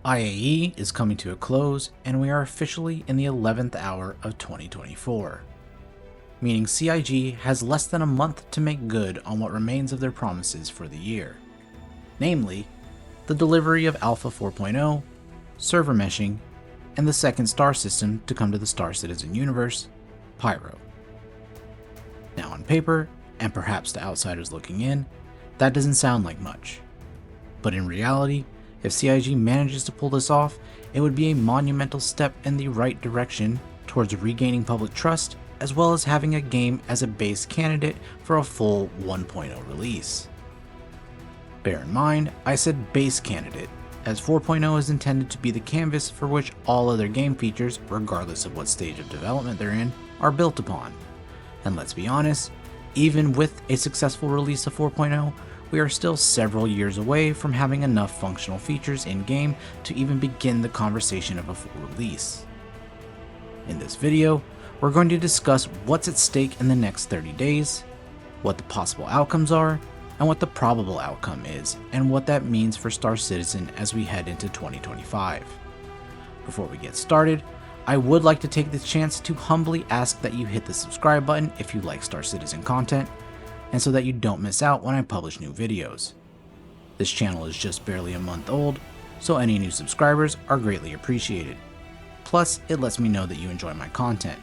IAE is coming to a close, and we are officially in the 11th hour of 2024, meaning CIG has less than a month to make good on what remains of their promises for the year, namely, the delivery of Alpha 4.0, server meshing, and the second star system to come to the Star Citizen universe, Pyro. Now on paper, and perhaps to outsiders looking in, that doesn't sound like much. But in reality, if CIG manages to pull this off, it would be a monumental step in the right direction towards regaining public trust, as well as having a game as a base candidate for a full 1.0 release. Bear in mind, I said base candidate, as 4.0 is intended to be the canvas for which all other game features, regardless of what stage of development they're in, are built upon. And let's be honest, even with a successful release of 4.0, we are still several years away from having enough functional features in-game to even begin the conversation of a full release. In this video, we're going to discuss what's at stake in the next 30 days, what the possible outcomes are, and what the probable outcome is, and what that means for Star Citizen as we head into 2025. Before we get started, I would like to take this chance to humbly ask that you hit the subscribe button if you like Star Citizen content, and so that you don't miss out when I publish new videos. This channel is just barely a month old, so any new subscribers are greatly appreciated. Plus, it lets me know that you enjoy my content.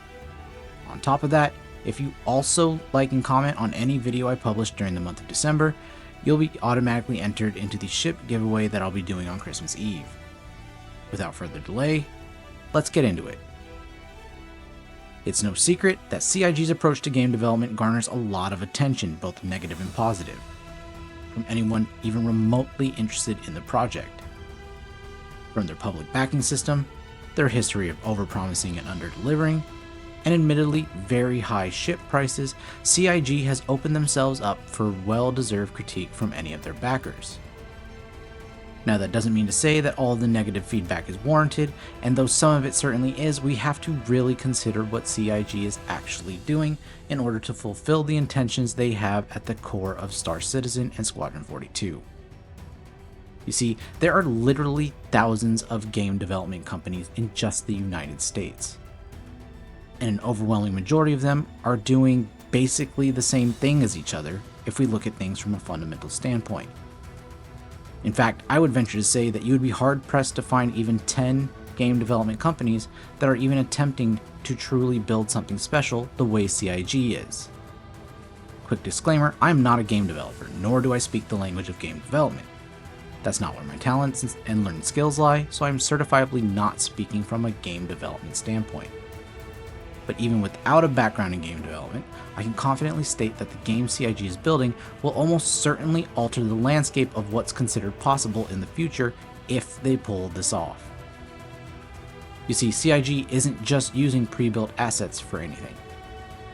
On top of that, if you also like and comment on any video I publish during the month of December, you'll be automatically entered into the ship giveaway that I'll be doing on Christmas Eve. Without further delay, let's get into it. It's no secret that CIG's approach to game development garners a lot of attention, both negative and positive, from anyone even remotely interested in the project. From their public backing system, their history of overpromising and under-delivering, and admittedly very high ship prices, CIG has opened themselves up for well-deserved critique from any of their backers. Now that doesn't mean to say that all the negative feedback is warranted, and though some of it certainly is, we have to really consider what CIG is actually doing in order to fulfill the intentions they have at the core of Star Citizen and Squadron 42. You see, there are literally thousands of game development companies in just the United States. And an overwhelming majority of them are doing basically the same thing as each other if we look at things from a fundamental standpoint. In fact, I would venture to say that you would be hard-pressed to find even 10 game development companies that are even attempting to truly build something special the way CIG is. Quick disclaimer, I'm not a game developer, nor do I speak the language of game development. That's not where my talents and learning skills lie, so I'm certifiably not speaking from a game development standpoint. But even without a background in game development, I can confidently state that the game CIG is building will almost certainly alter the landscape of what's considered possible in the future if they pull this off. You see, CIG isn't just using pre-built assets for anything.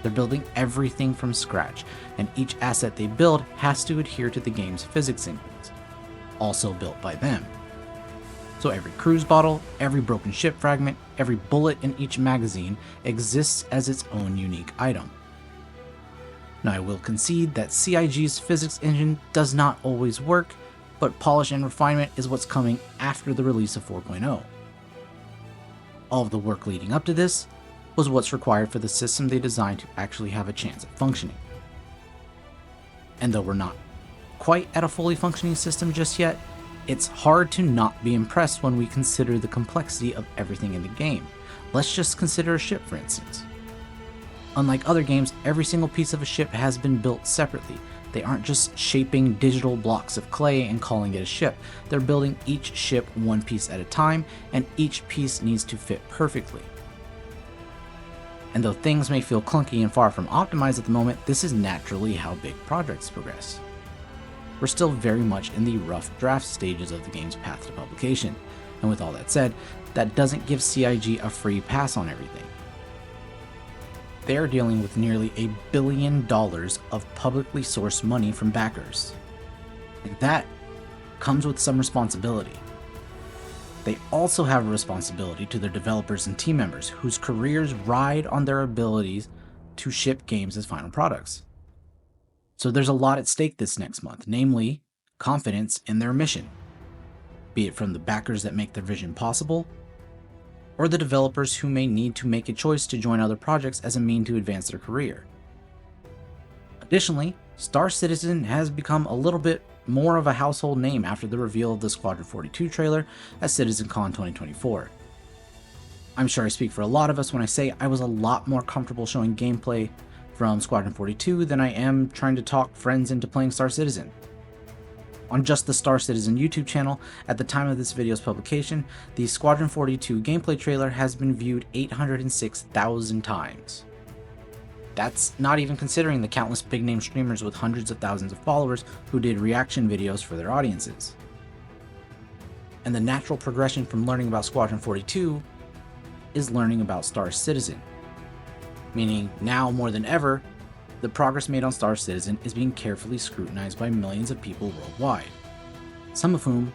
They're building everything from scratch, and each asset they build has to adhere to the game's physics engines, also built by them. So every cruise bottle, every broken ship fragment, every bullet in each magazine exists as its own unique item. Now I will concede that CIG's physics engine does not always work, but polish and refinement is what's coming after the release of 4.0. All of the work leading up to this was what's required for the system they designed to actually have a chance at functioning. And though we're not quite at a fully functioning system just yet, it's hard to not be impressed when we consider the complexity of everything in the game. Let's just consider a ship, for instance. Unlike other games, every single piece of a ship has been built separately. They aren't just shaping digital blocks of clay and calling it a ship. They're building each ship one piece at a time, and each piece needs to fit perfectly. And though things may feel clunky and far from optimized at the moment, this is naturally how big projects progress. We're still very much in the rough draft stages of the game's path to publication, and with all that said, that doesn't give CIG a free pass on everything. They are dealing with nearly $1 billion of publicly sourced money from backers, and that comes with some responsibility. They also have a responsibility to their developers and team members whose careers ride on their abilities to ship games as final products. So there's a lot at stake this next month, namely confidence in their mission. be it from the backers that make their vision possible, or the developers who may need to make a choice to join other projects as a means to advance their career. Additionally, Star Citizen has become a little bit more of a household name after the reveal of the Squadron 42 trailer at CitizenCon 2024. I'm sure I speak for a lot of us when I say I was a lot more comfortable showing gameplay from Squadron 42 than I am trying to talk friends into playing Star Citizen. On just the Star Citizen YouTube channel, at the time of this video's publication, the Squadron 42 gameplay trailer has been viewed 806,000 times. That's not even considering the countless big-name streamers with hundreds of thousands of followers who did reaction videos for their audiences. And the natural progression from learning about Squadron 42 is learning about Star Citizen. Meaning, now more than ever, the progress made on Star Citizen is being carefully scrutinized by millions of people worldwide, some of whom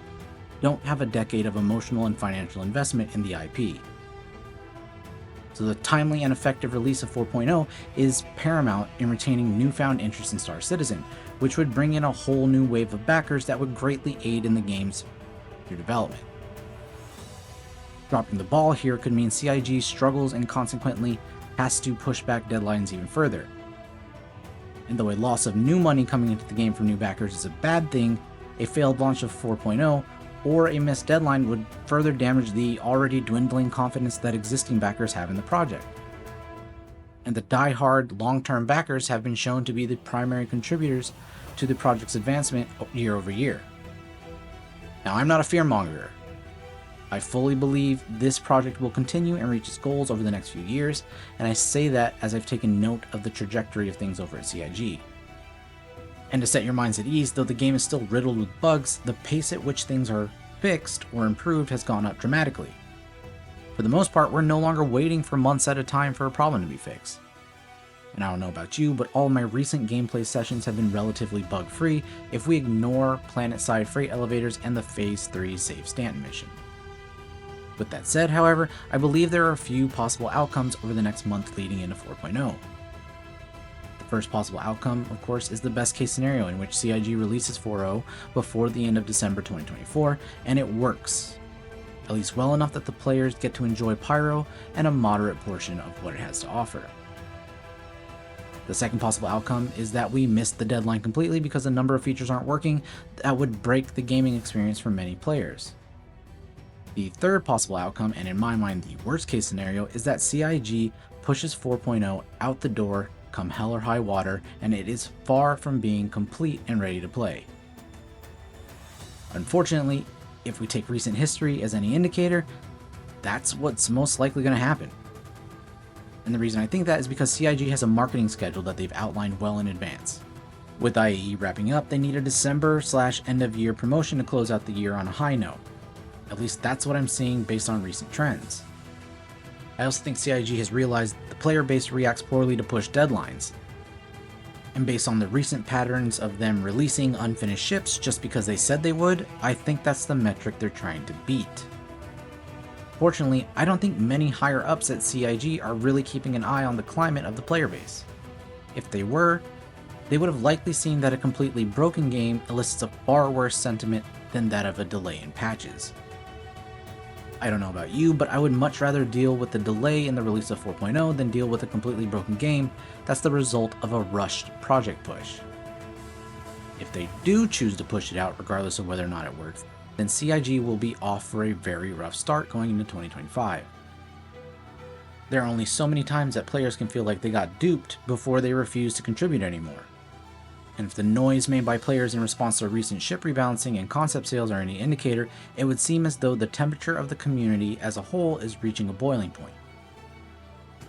don't have a decade of emotional and financial investment in the IP. So the timely and effective release of 4.0 is paramount in retaining newfound interest in Star Citizen, which would bring in a whole new wave of backers that would greatly aid in the game's future development. Dropping the ball here could mean CIG struggles and consequently has to push back deadlines even further. And though a loss of new money coming into the game from new backers is a bad thing, a failed launch of 4.0 or a missed deadline would further damage the already dwindling confidence that existing backers have in the project. And the die-hard, long-term backers have been shown to be the primary contributors to the project's advancement year over year. Now, I'm not a fearmonger. I fully believe this project will continue and reach its goals over the next few years, and I say that as I've taken note of the trajectory of things over at CIG. And to set your minds at ease, though the game is still riddled with bugs, the pace at which things are fixed or improved has gone up dramatically. For the most part, we're no longer waiting for months at a time for a problem to be fixed. And I don't know about you, but all of my recent gameplay sessions have been relatively bug-free if we ignore planet-side freight elevators and the Phase 3 Save Stanton mission. With that said, however, I believe there are a few possible outcomes over the next month leading into 4.0. The first possible outcome, of course, is the best case scenario in which CIG releases 4.0 before the end of December 2024, and it works, at least well enough that the players get to enjoy Pyro and a moderate portion of what it has to offer. The second possible outcome is that we missed the deadline completely because a number of features aren't working that would break the gaming experience for many players. The third possible outcome, and in my mind the worst case scenario, is that CIG pushes 4.0 out the door come hell or high water, and it is far from being complete and ready to play. Unfortunately, if we take recent history as any indicator, that's what's most likely going to happen. And the reason I think that is because CIG has a marketing schedule that they've outlined well in advance. With IAE wrapping up, they need a December/end of year promotion to close out the year on a high note. At least that's what I'm seeing based on recent trends. I also think CIG has realized the player base reacts poorly to push deadlines. And based on the recent patterns of them releasing unfinished ships just because they said they would, I think that's the metric they're trying to beat. Fortunately, I don't think many higher ups at CIG are really keeping an eye on the climate of the player base. If they were, they would have likely seen that a completely broken game elicits a far worse sentiment than that of a delay in patches. I don't know about you, but I would much rather deal with the delay in the release of 4.0 than deal with a completely broken game that's the result of a rushed project push. If they do choose to push it out regardless of whether or not it works, then CIG will be off for a very rough start going into 2025. There are only so many times that players can feel like they got duped before they refuse to contribute anymore. And if the noise made by players in response to recent ship rebalancing and concept sales are any indicator, it would seem as though the temperature of the community as a whole is reaching a boiling point.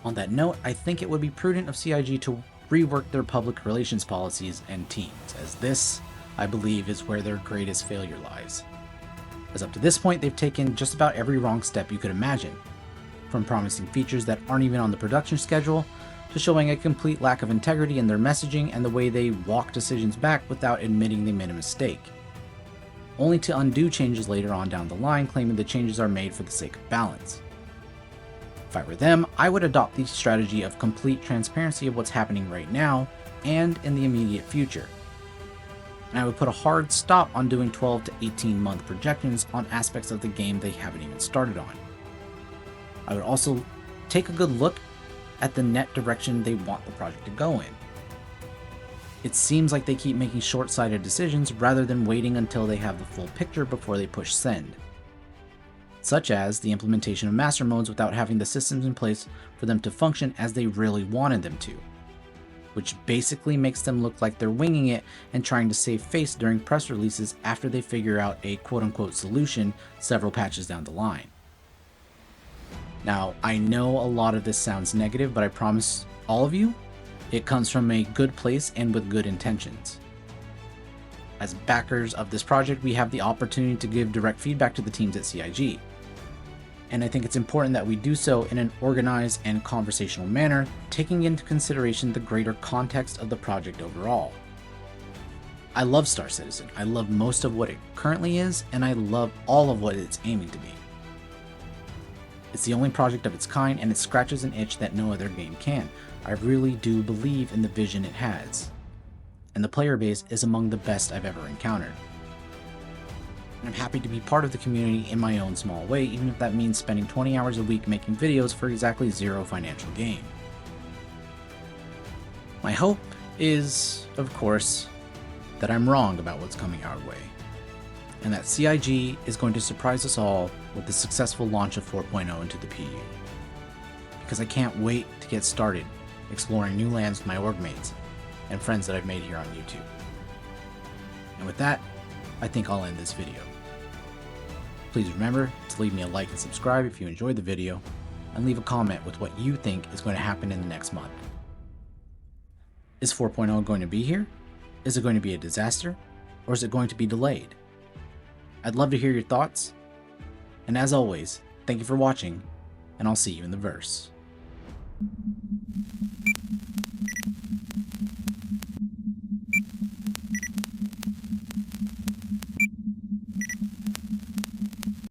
On that note, I think it would be prudent of CIG to rework their public relations policies and teams, as this, I believe, is where their greatest failure lies. As up to this point, they've taken just about every wrong step you could imagine, from promising features that aren't even on the production schedule, to showing a complete lack of integrity in their messaging and the way they walk decisions back without admitting they made a mistake, only to undo changes later on down the line claiming the changes are made for the sake of balance. If I were them, I would adopt the strategy of complete transparency of what's happening right now and in the immediate future. and I would put a hard stop on doing 12 to 18 month projections on aspects of the game they haven't even started on. I would also take a good look at the net direction they want the project to go in. It seems like they keep making short-sighted decisions rather than waiting until they have the full picture before they push send, such as the implementation of master modes without having the systems in place for them to function as they really wanted them to, which basically makes them look like they're winging it and trying to save face during press releases after they figure out a quote-unquote solution several patches down the line. Now, I know a lot of this sounds negative, but I promise all of you, it comes from a good place and with good intentions. As backers of this project, we have the opportunity to give direct feedback to the teams at CIG. And I think it's important that we do so in an organized and conversational manner, taking into consideration the greater context of the project overall. I love Star Citizen. I love most of what it currently is, and I love all of what it's aiming to be. It's the only project of its kind, and it scratches an itch that no other game can. I really do believe in the vision it has, and the player base is among the best I've ever encountered. And I'm happy to be part of the community in my own small way, even if that means spending 20 hours a week making videos for exactly zero financial gain. My hope is, of course, that I'm wrong about what's coming our way, and that CIG is going to surprise us all with the successful launch of 4.0 into the PU. Because I can't wait to get started exploring new lands with my org mates and friends that I've made here on YouTube. And with that, I think I'll end this video. Please remember to leave me a like and subscribe if you enjoyed the video, and leave a comment with what you think is going to happen in the next month. Is 4.0 going to be here? Is it going to be a disaster? Or is it going to be delayed? I'd love to hear your thoughts. And as always, thank you for watching, and I'll see you in the verse.